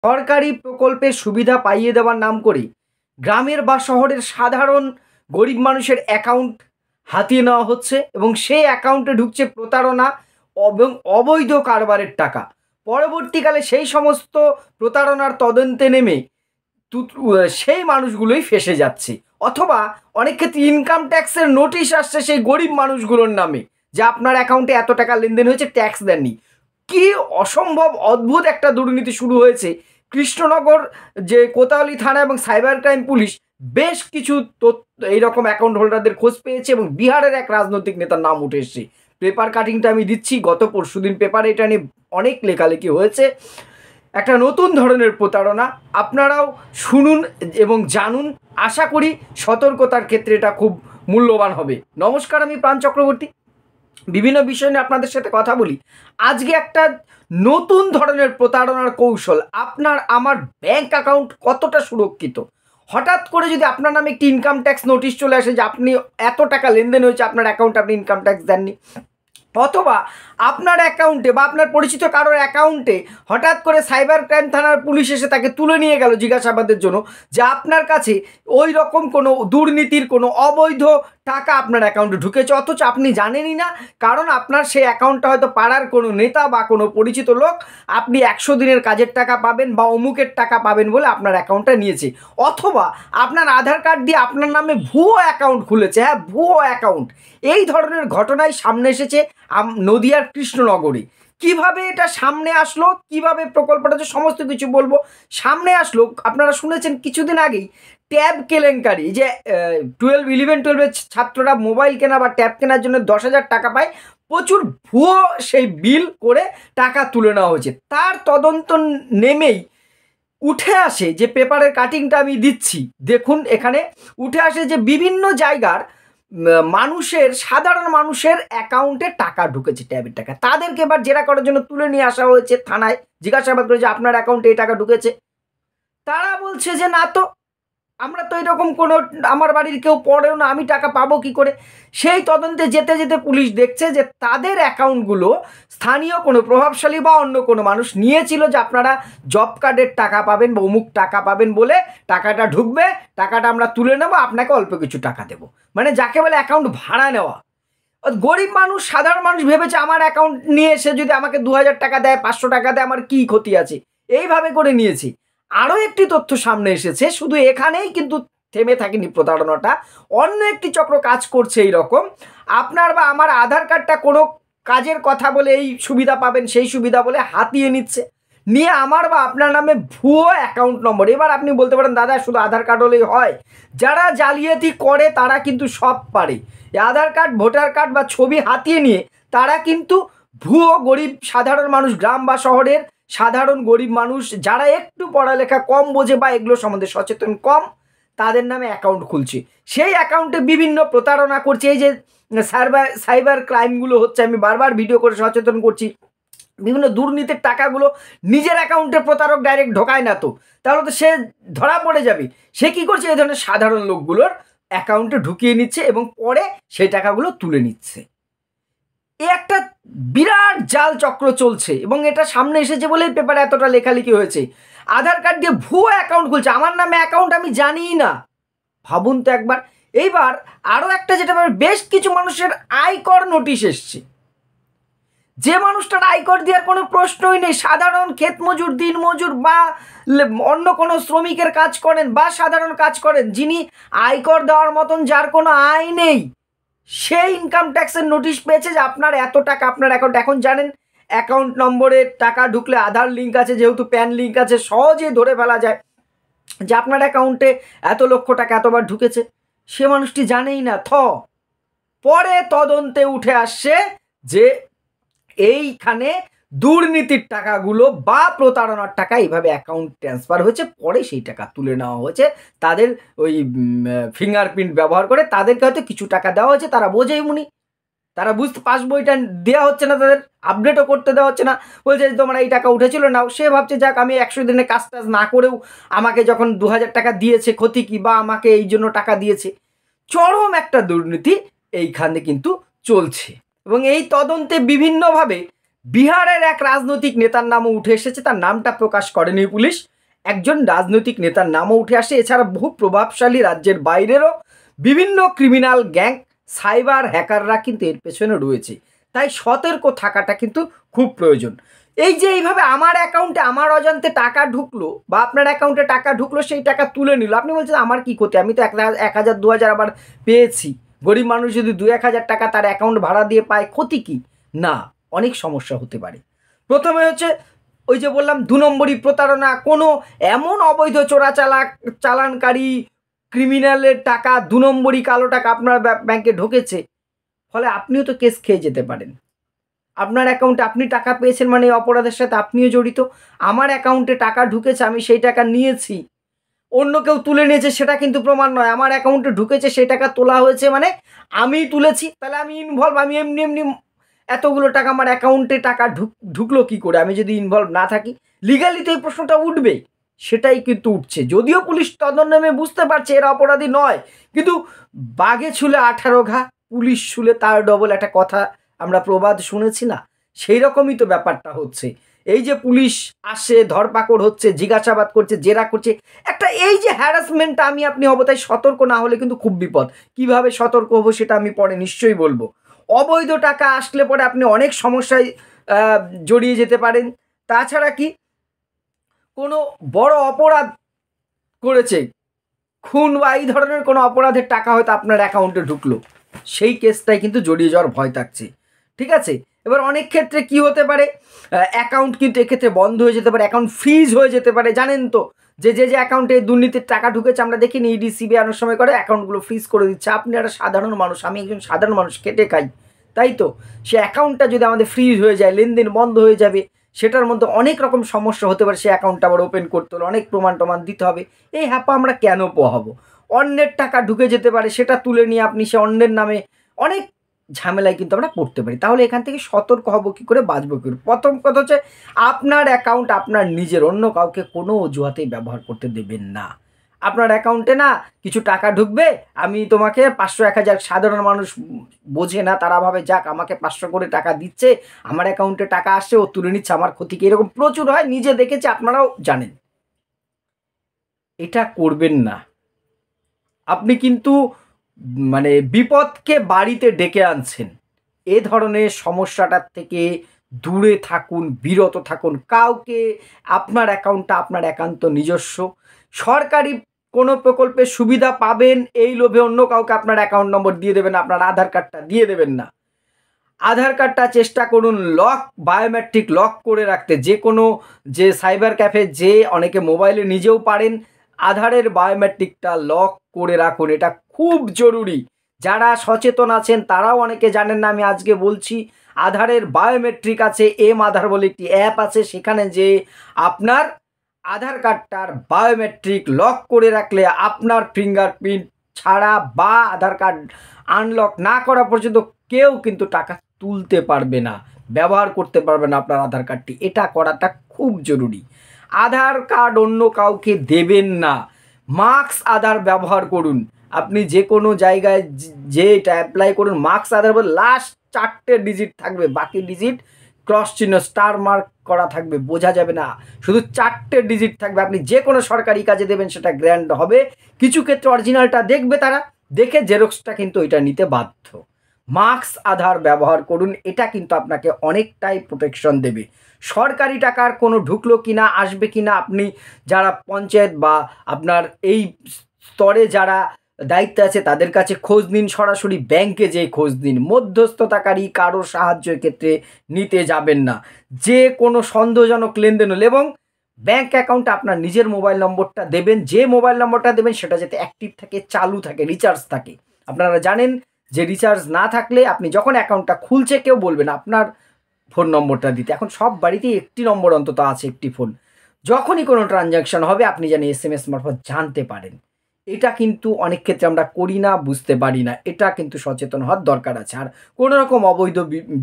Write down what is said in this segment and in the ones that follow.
সরকারি প্রকল্পের সুবিধা পাইয়ে দেওয়ার নাম করে গ্রামের বা শহরের সাধারণ গরিব মানুষের অ্যাকাউন্ট হাতিয়ে নেওয়া হচ্ছে এবং সেই অ্যাকাউন্টে ঢুকছে প্রতারণা এবং অবৈধ কারবারের টাকা। পরবর্তীকালে সেই সমস্ত প্রতারণার তদন্তে নেমে সেই মানুষগুলোই ফেঁসে যাচ্ছে, অথবা অনেক ক্ষেত্রে ইনকাম ট্যাক্সের নোটিশ আসছে সেই গরিব মানুষগুলোর নামে যে আপনার অ্যাকাউন্টে এত টাকা লেনদেন হয়েছে, ট্যাক্স দেননি। কি অসম্ভব অদ্ভুত একটা দুর্নীতি শুরু হয়েছে। কৃষ্ণনগর যে কোতোয়ালি থানা এবং সাইবার ক্রাইম পুলিশ বেশ কিছু এইরকম অ্যাকাউন্ট হোল্ডারদের খোঁজ পেয়েছে এবং বিহারের এক রাজনৈতিক নেতার নাম উঠে এসছে। পেপার কাটিংটা আমি দিচ্ছি, গত পরশুদিন পেপারে এটা নিয়ে অনেক লেখালেখি হয়েছে। একটা নতুন ধরনের প্রতারণা, আপনারাও শুনুন এবং জানুন। আশা করি সতর্কতার ক্ষেত্রে এটা খুব মূল্যবান হবে। নমস্কার, আমি প্রাণ চক্রবর্তী। বিভিন্ন বিষয় নিয়ে আপনাদের সাথে কথা বলি। আজকে একটা নতুন ধরনের প্রতারণার কৌশল। আপনার আমার ব্যাংক অ্যাকাউন্ট কতটা সুরক্ষিত, হঠাৎ করে যদি আপনার নামে একটি ইনকাম ট্যাক্স নোটিশ চলে আসে যে আপনি এত টাকা লেনদেন হয়েছে আপনার অ্যাকাউন্টে, আপনি ইনকাম ট্যাক্স দেননি, অথবা আপনার অ্যাকাউন্টে বা আপনার পরিচিত কারোর অ্যাকাউন্টে হঠাৎ করে সাইবার ক্রাইম থানার পুলিশ এসে তাকে তুলে নিয়ে গেল জিজ্ঞাসাবাদের জন্য যে আপনার কাছে ওই রকম কোনো দুর্নীতির কোনো অবৈধ টাকা আপনার অ্যাকাউন্টে ঢুকেছে, অথচ আপনি জানেনই না। কারণ আপনার সেই অ্যাকাউন্টটা হয়তো পাড়ার কোনো নেতা বা কোনো পরিচিত লোক আপনি 100 দিনের কাজের টাকা পাবেন বা অমুকের টাকা পাবেন বলে আপনার অ্যাকাউন্টটা নিয়েছে, অথবা আপনার আধার কার্ড দিয়ে আপনার নামে ভুয়ো অ্যাকাউন্ট খুলেছে। হ্যাঁ, ভুয়ো অ্যাকাউন্ট। এই ধরনের ঘটনাই সামনে এসেছে নদিয়ার কৃষ্ণনগরে। কিভাবে এটা সামনে আসলো, কিভাবে প্রকল্পটা যে সমস্ত কিছু বলবো। সামনে আসলো, আপনারা শুনেছেন কিছুদিন আগেই ট্যাব কেলেঙ্কারি, যে 11-12-এর ছাত্ররা মোবাইল কেনা বা ট্যাব কেনার জন্য 10,000 টাকা পায়, প্রচুর ভুয়ো সেই বিল করে টাকা তুলে নেওয়া হয়েছে। তার তদন্ত নেমেই উঠে আসে, যে পেপারের কাটিংটা আমি দিচ্ছি দেখুন, এখানে উঠে আসে যে বিভিন্ন জায়গার মানুষের, সাধারণ মানুষের অ্যাকাউন্টে টাকা ঢুকেছে, ট্যাবের টাকা। তাদেরকে এবার জেরা করার জন্য তুলে নিয়ে আসা হয়েছে থানায়, জিজ্ঞাসাবাদ করে যে আপনার অ্যাকাউন্টে এই টাকা ঢুকেছে। তারা বলছে যে না তো, আমরা তো এরকম কোনো, আমার বাড়ির কেউ পড়েও না, আমি টাকা পাবো কি করে। সেই তদন্তে যেতে যেতে পুলিশ দেখছে যে তাদের অ্যাকাউন্টগুলো স্থানীয় কোনো প্রভাবশালী বা অন্য কোনো মানুষ নিয়েছিল, যে আপনারা জব কার্ডের টাকা পাবেন বা অমুক টাকা পাবেন বলে টাকাটা ঢুকবে, টাকাটা আমরা তুলে নেবো, আপনাকে অল্প কিছু টাকা দেবো। মানে যাকে বলে অ্যাকাউন্ট ভাড়া নেওয়া। গরিব মানুষ, সাধারণ মানুষ ভেবেছে আমার অ্যাকাউন্ট নিয়ে এসে যদি আমাকে 2,000 টাকা দেয়, 500 টাকা দেয়, আমার কী ক্ষতি আছে, এইভাবে করে নিয়েছি। আরও একটি তথ্য সামনে এসেছে, শুধু এখানেই কিন্তু থেমে থাকেনি প্রতারণাটা, অন্য একটি চক্র কাজ করছে এই রকম। আপনার বা আমার আধার কার্ডটা কোনো কাজের কথা বলে, এই সুবিধা পাবেন সেই সুবিধা বলে হাতিয়ে নিচ্ছে, নিয়ে আমার বা আপনার নামে ভুয়ো অ্যাকাউন্ট নম্বর। এবার আপনি বলতে পারেন দাদা শুধু আধার কার্ড হলেই হয়? যারা জালিয়াতি করে তারা কিন্তু সব পারে। আধার কার্ড, ভোটার কার্ড বা ছবি হাতিয়ে নিয়ে তারা কিন্তু ভুয়ো গরিব সাধারণ মানুষ, গ্রাম বা শহরের সাধারণ গরিব মানুষ যারা একটু পড়ালেখা কম বোঝে বা এগুলো সম্বন্ধে সচেতন কম, তাদের নামে অ্যাকাউন্ট খুলছে, সেই অ্যাকাউন্টে বিভিন্ন প্রতারণা করছে। এই যে সাইবার ক্রাইমগুলো হচ্ছে, আমি বারবার ভিডিও করে সচেতন করছি, বিভিন্ন দুর্নীতির টাকাগুলো নিজের অ্যাকাউন্টে প্রতারক ডাইরেক্ট ঢোকায় না, তো তাহলে তো সে ধরা পড়ে যাবে। সে কি করছে, এই ধরনের সাধারণ লোকগুলোর অ্যাকাউন্টে ঢুকিয়ে নিচ্ছে এবং পরে সেই টাকাগুলো তুলে নিচ্ছে। এ একটা বিরাট জাল চক্র চলছে এবং এটা সামনে এসেছে বলেই পেপারে এতটা লেখালেখি হয়েছে। আধার কার্ড দিয়ে ভুয়ো অ্যাকাউন্ট খুলছে, আমার নামে অ্যাকাউন্ট আমি জানিই না, ভাবুন তো একবার। এইবার আরও একটা যেটা বেশ কিছু মানুষের আয়কর নোটিশ এসছে, যে মানুষটার আয়কর দেওয়ার কোনো প্রশ্নই নেই, সাধারণ ক্ষেত মজুর, দিন মজুর বা অন্য কোনো শ্রমিকের কাজ করেন বা সাধারণ কাজ করেন, যিনি আয়কর দেওয়ার মতন যার কোনো আয় নেই, সেই ইনকাম ট্যাক্সের নোটিশ পেয়েছে যে আপনার এত টাকা আপনার অ্যাকাউন্ট। এখন জানেন অ্যাকাউন্ট নম্বরের টাকা ঢুকলে আধার লিঙ্ক আছে, যেহেতু প্যান লিঙ্ক আছে, সহজেই ধরে ফেলা যায় যে আপনার অ্যাকাউন্টে এত লক্ষ টাকা এতবার ঢুকেছে। সে মানুষটি জানেই না। পরে তদন্তে উঠে আসছে যে এইখানে দুর্নীতির টাকাগুলো বা প্রতারণার টাকা এইভাবে অ্যাকাউন্ট ট্রান্সফার হয়েছে, পরে সেই টাকা তুলে নেওয়া হয়েছে। তাদের ওই ফিঙ্গারপ্রিন্ট ব্যবহার করে তাদেরকে হয়তো কিছু টাকা দেওয়া হয়েছে, তারা বোঝেই মুনি, তারা বুঝতে, পাসবইটা দেওয়া হচ্ছে না, তাদের আপডেটও করতে দেওয়া হচ্ছে না, বলছে যে তোমরা এই টাকা উঠেছিল নাও। সে ভাবছে যাক আমি 100 দিনে কাজ টাজ না করেও আমাকে যখন 2,000 টাকা দিয়েছে, ক্ষতি কি, বা আমাকে এই জন্য টাকা দিয়েছে। চরম একটা দুর্নীতি এইখানে কিন্তু চলছে এবং এই তদন্তে বিভিন্নভাবে বিহারের এক রাজনৈতিক নেতার নামও উঠে এসেছে, তার নামটা প্রকাশ করেনি পুলিশ। একজন রাজনৈতিক নেতার নামও উঠে আসে। এছাড়া বহু প্রভাবশালী রাজ্যের বাইরেরও বিভিন্ন ক্রিমিনাল গ্যাং, সাইবার হ্যাকাররা কিন্তু এর পেছনে রয়েছে। তাই সতর্ক থাকাটা কিন্তু খুব প্রয়োজন। এই যে এইভাবে আমার অ্যাকাউন্টে আমার অজান্তে টাকা ঢুকলো বা আপনার অ্যাকাউন্টে টাকা ঢুকলো, সেই টাকা তুলে নিল, আপনি বলছেন আমার কি ক্ষতি, আমি তো 1,000 2,000 আবার পেয়েছি। গরিব মানুষ যদি 2-1,000 টাকা তার অ্যাকাউন্ট ভাড়া দিয়ে পায়, ক্ষতি কি? না, অনেক সমস্যা হতে পারে। প্রথমে হচ্ছে ওই যে বললাম 2 নম্বরই প্রতারণা। কোনো এমন অবৈধ চালানকারী ক্রিমিনালের টাকা, 2 নম্বরই কালো টাকা আপনার ব্যাংকে ঢুকেছে, ফলে আপনিও তো কেস খেয়ে যেতে পারেন। আপনার অ্যাকাউন্টে আপনি টাকা পেয়েছেন মানে অপরাধের সাথে আপনিও জড়িত। আমার অ্যাকাউন্টে টাকা ঢুকেছে, আমি সেই টাকা নিয়েছি, অন্য কেউ তুলে নিয়েছে সেটা কিন্তু প্রমাণ নয়। আমার অ্যাকাউন্টে ঢুকেছে, সেই টাকা তোলা হয়েছে মানে আমি তুলেছি, তাহলে আমি ইনভলভ। আমি এমনি এমনি এতগুলো টাকা আমার অ্যাকাউন্টে টাকা ঢুকলো কী করে আমি যদি ইনভলভ না থাকি? লিগালি তো এই প্রশ্নটা উঠবে, সেটাই কিন্তু উঠছে। যদিও পুলিশ তদন্ত নেমে বুঝতে পারছে এরা অপরাধী নয়, কিন্তু বাঘে ছুলে 18 ঘা, পুলিশ ছুলে তার ডবল, একটা কথা আমরা প্রবাদ শুনেছি না? সেই রকমই তো ব্যাপারটা হচ্ছে। এই যে পুলিশ আসে, ধরপাকড় হচ্ছে, জিজ্ঞাসাবাদ করছে, জেরা করছে, একটা এই যে হ্যারাসমেন্টটা আমি আপনি হবো, তাই সতর্ক না হলে কিন্তু খুব বিপদ। কিভাবে সতর্ক হবো সেটা আমি পরে নিশ্চয়ই বলবো। অবৈধ টাকা আসলে পরে আপনি অনেক সমস্যায় জড়িয়ে যেতে পারেন। তাছাড়া কি, কোনো বড় অপরাধ করেছে, খুন বা এই ধরনের কোনো অপরাধের টাকা হয়তো আপনার অ্যাকাউন্টে ঢুকলো, সেই কেসটাই কিন্তু জড়িয়ে যাওয়ার ভয় থাকছে। ঠিক আছে? এবার অনেক ক্ষেত্রে কি হতে পারে, অ্যাকাউন্ট কিন্তু এক্ষেত্রে বন্ধ হয়ে যেতে পারে, অ্যাকাউন্ট ফ্রিজ হয়ে যেতে পারে। জানেন তো যে অ্যাকাউন্টে দুর্নীতির টাকা ঢুকেছে, আমরা দেখিনি ইডি সিবিআই অনেক সময় করে অ্যাকাউন্টগুলো ফ্রিজ করে দিচ্ছে। আপনি একটা সাধারণ মানুষ, আমি একজন সাধারণ মানুষ, খেটে খাই, তাই তো? সে অ্যাকাউন্টটা যদি আমাদের ফ্রিজ হয়ে যায়, লেনদেন বন্ধ হয়ে যাবে, সেটার মধ্যে অনেক রকম সমস্যা হতে পারে। সে অ্যাকাউন্টটা আবার ওপেন করতে হলে অনেক প্রমাণ দিতে হবে। এই হ্যাপা আমরা কেন পোহাবো? অন্যের টাকা ঢুকে যেতে পারে, সেটা তুলে নিয়ে আপনি সে অন্যের নামে অনেক ঝামেলায় কিন্তু আমরা পড়তে পারি। তাহলে এখান থেকে সতর্ক হব কী করে, বাঁচবো কী করে? প্রথম কথা হচ্ছে আপনার অ্যাকাউন্ট আপনার নিজের, অন্য কাউকে কোনো অজুহাতেই ব্যবহার করতে দেবেন না। আপনার অ্যাকাউন্টে না কিছু টাকা ঢুকবে, আমি তোমাকে 500-1000, সাধারণ মানুষ বোঝে না, তারা ভাবে যাক আমাকে 500 করে টাকা দিচ্ছে, আমার অ্যাকাউন্টে টাকা আসছে, ও তুলে নিচ্ছে, আমার ক্ষতি কি? এরকম প্রচুর হয়, নিজে দেখেছি, আপনারাও জানেন। এটা করবেন না। আপনি কিন্তু মানে বিপদকে বাড়িতে ডেকে আনছেন। এ ধরনের সমস্যাটার থেকে দূরে থাকুন, বিরত থাকুন। কাউকে, আপনার অ্যাকাউন্টটা আপনার একান্ত নিজস্ব। সরকারি কোনো প্রকল্পের সুবিধা পাবেন এই লোভে অন্য কাউকে আপনার অ্যাকাউন্ট নম্বর দিয়ে দেবেন, আপনার আধার কার্ডটা দিয়ে দেবেন না। আধার কার্ডটা চেষ্টা করুন বায়োমেট্রিক লক করে রাখতে। যে কোনো যে সাইবার ক্যাফে, যে অনেকে মোবাইলে নিজেও পারেন, আধারের বায়োমেট্রিকটা লক করে রাখুন, এটা খুব জরুরি। যারা সচেতন আছেন তারাও অনেকে জানেন না, আমি আজকে বলছি। আধারের বায়োমেট্রিক আছে, আধার বলে একটি অ্যাপ আছে, সেখানে যে আপনার আধার কার্ডটার বায়োমেট্রিক লক করে রাখলে আপনার ফিঙ্গারপ্রিন্ট ছাড়া বা আধার কার্ড আনলক না করা পর্যন্ত কেউ কিন্তু টাকা তুলতে পারবে না, ব্যবহার করতে পারবে না আপনার আধার কার্ডটি। এটা করাটা খুব জরুরি। আধার কার্ড অন্য কাউকে দেবেন না। মার্কস আধার ব্যবহার করুন। আপনি যে কোনো জায়গায় যে এটা অ্যাপ্লাই করুন, মার্কস আধার বলে লাস্ট 4টে ডিজিট থাকবে, বাকি ডিজিট ক্রস চিহ্ন, স্টার মার্ক করা থাকবে, বোঝা যাবে না, শুধু 4টে ডিজিট থাকবে। আপনি যে কোনো সরকারি কাজে দেবেন, সেটা গ্র্যান্ড হবে। কিছু ক্ষেত্রে অরিজিনালটা দেখবে, তারা দেখে জেরক্সটা কিন্তু এটা নিতে বাধ্য। মার্কস আধার ব্যবহার করুন, এটা কিন্তু আপনাকে অনেকটাই প্রোটেকশন দেবে। সরকারি টাকার কোনো ঢুকলো কিনা, আসবে কিনা, আপনি যারা পঞ্চায়েত বা আপনার এই স্তরে যারা দায়িত্বে আছে তাদের কাছে খোঁজ নিন, সরাসরি ব্যাংকে যেয়ে খোঁজ নিন। মধ্যস্থতাকারী কারোর সাহায্যের ক্ষেত্রে নিতে যাবেন না। যে কোনো সন্দেহজনক লেনদেন হলে, এবং ব্যাংক অ্যাকাউন্টে আপনার নিজের মোবাইল নম্বরটা দেবেন। যে মোবাইল নম্বরটা দেবেন সেটা যাতে অ্যাক্টিভ থাকে, চালু থাকে, রিচার্জ থাকে। আপনারা জানেন যে রিচার্জ না থাকলে আপনি যখন অ্যাকাউন্টটা খুলছে কেউ বলবে না আপনার ফোন নম্বরটা দিতে। এখন সব বাড়িতেই একটি নম্বর অন্তত আছে, একটি ফোন। যখনই কোনো ট্রানজ্যাকশন হবে আপনি যেন SMS মারফত জানতে পারেন। এটা কিন্তু অনেক ক্ষেত্রে আমরা করি না, বুঝতে পারি না। এটা কিন্তু সচেতন হওয়ার দরকার আছে। আর কোনো রকম অবৈধ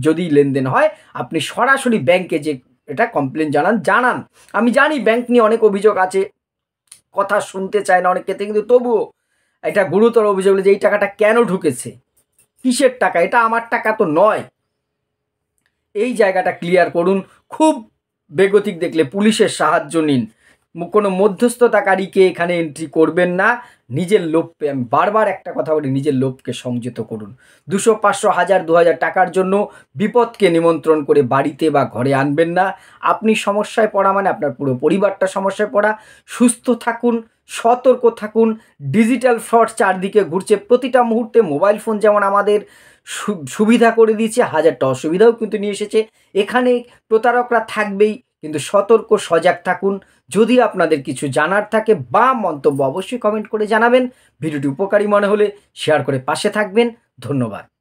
যদি লেনদেন হয়, আপনি সরাসরি ব্যাংকে যে এটা কমপ্লেন জানান। আমি জানি ব্যাংক নিয়ে অনেক অভিযোগ আছে, কথা শুনতে চায় না অনেক ক্ষেত্রে, কিন্তু তবুও এটা গুরুতর অভিযোগ যে এই টাকাটা কেন ঢুকেছে, কিসের টাকা, এটা আমার টাকা তো নয়। এই জায়গাটা ক্লিয়ার করুন। খুব বেগতিক দেখলে পুলিশের সাহায্য নিন। কোনো মধ্যস্থতাকারীকে এখানে এন্ট্রি করবেন না। নিজের লোভকে, আমি বারবার একটা কথা বলি, নিজের লোভকে সংযত করুন। 200, 500, 1000, 2000 টাকার জন্য বিপদকে নিমন্ত্রণ করে বাড়িতে বা ঘরে আনবেন না। আপনি সমস্যায় পড়া মানে আপনার পুরো পরিবারটা সমস্যায় পড়া। সুস্থ থাকুন, সতর্ক থাকুন। ডিজিটাল ফ্রড চারদিকে ঘুরছে। প্রতিটা মুহূর্তে মোবাইল ফোন যেমন আমাদের সুবিধা করে দিয়েছে, হাজারটা অসুবিধাও কিন্তু নিয়ে এসেছে। এখানে প্রতারকরা থাকবেই, কিন্তু সতর্ক সজাগ থাকুন। যদি আপনাদের কিছু জানার থাকে বা মন্তব্য, অবশ্যই কমেন্ট করে জানাবেন। ভিডিওটি উপকারী মনে হলে শেয়ার করে পাশে থাকবেন। ধন্যবাদ।